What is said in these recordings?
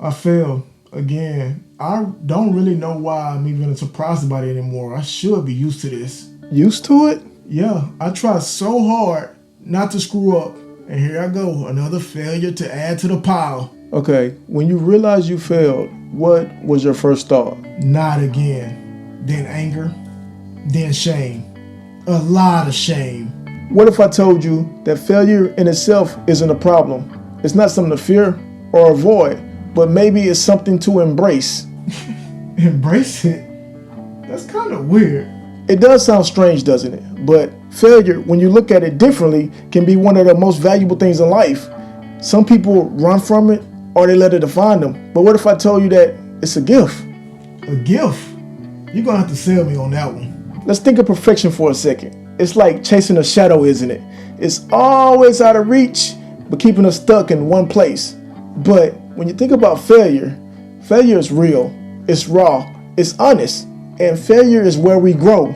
I failed again. I don't really know why I'm even surprised about it anymore. I should be used to this. Used to it? Yeah, I tried so hard not to screw up. And here I go, another failure to add to the pile. Okay, when you realized you failed, what was your first thought? Not again. Then anger. Then shame. A lot of shame. What if I told you that failure in itself isn't a problem? It's not something to fear or avoid, but maybe it's something to embrace. Embrace it? That's kind of weird. It does sound strange, doesn't it? But failure, when you look at it differently, can be one of the most valuable things in life. Some people run from it or they let it define them. But what if I told you that it's a gift? A gift? You're going to have to sell me on that one. Let's think of perfection for a second. It's like chasing a shadow, isn't it? It's always out of reach, but keeping us stuck in one place. But when you think about failure, failure is real, it's raw, it's honest, and failure is where we grow.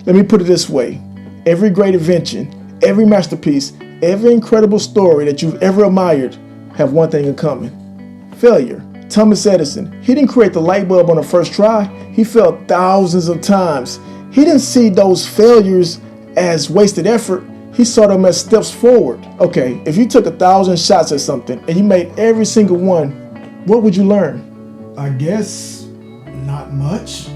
Let me put it this way. Every great invention, every masterpiece, every incredible story that you've ever admired have one thing in common: failure. Thomas Edison, he didn't create the light bulb on the first try. He failed thousands of times. He didn't see those failures as wasted effort. He saw them as steps forward. Okay, if you took 1,000 shots at something and you made every single one, what would you learn? I guess not much.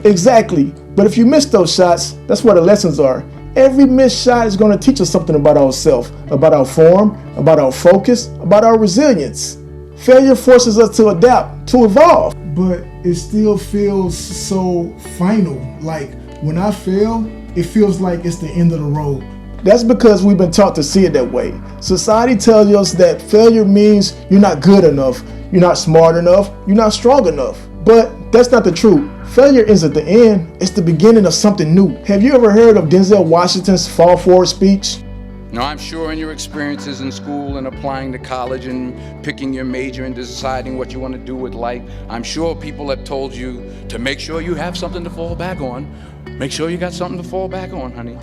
Exactly. But if you miss those shots, that's where the lessons are. Every missed shot is going to teach us something about ourselves, about our form, about our focus, about our resilience. Failure forces us to adapt, to evolve. But it still feels so final. Like when I fail, it feels like it's the end of the road. That's because we've been taught to see it that way. Society tells us that failure means you're not good enough, you're not smart enough, you're not strong enough. But that's not the truth. Failure isn't the end, it's the beginning of something new. Have you ever heard of Denzel Washington's fall forward speech? Now, I'm sure in your experiences in school and applying to college and picking your major and deciding what you want to do with life, I'm sure people have told you to make sure you have something to fall back on. Make sure you got something to fall back on, honey.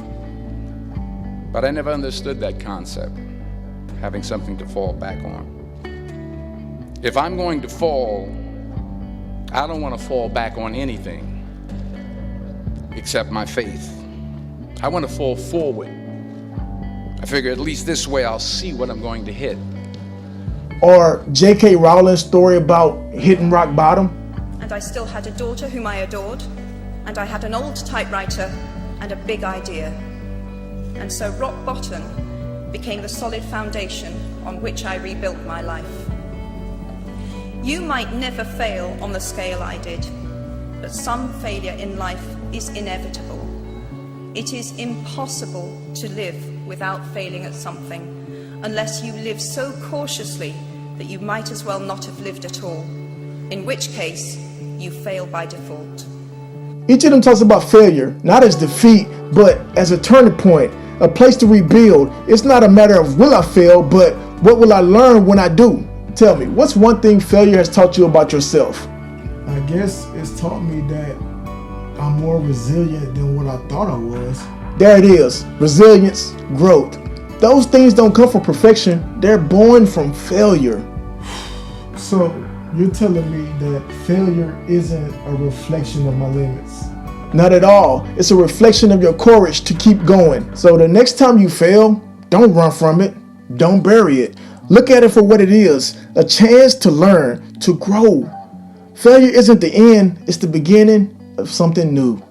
But I never understood that concept, having something to fall back on. If I'm going to fall, I don't want to fall back on anything except my faith. I want to fall forward. I figure at least this way I'll see what I'm going to hit. Or J.K. Rowling's story about hitting rock bottom. And I still had a daughter whom I adored, and I had an old typewriter and a big idea. And so rock bottom became the solid foundation on which I rebuilt my life. You might never fail on the scale I did, but some failure in life is inevitable. It is impossible to live without failing at something, unless you live so cautiously that you might as well not have lived at all, in which case you fail by default. Each of them talks about failure, not as defeat, but as a turning point, a place to rebuild. It's not a matter of will I fail, but what will I learn when I do? Tell me, what's one thing failure has taught you about yourself? I guess it's taught me that I'm more resilient than what I thought I was. There it is, resilience, growth. Those things don't come from perfection, they're born from failure. So you're telling me that failure isn't a reflection of my limits? Not at all. It's a reflection of your courage to keep going. So the next time you fail, don't run from it. Don't bury it. Look at it for what it is, a chance to learn, to grow. Failure isn't the end, it's the beginning of something new.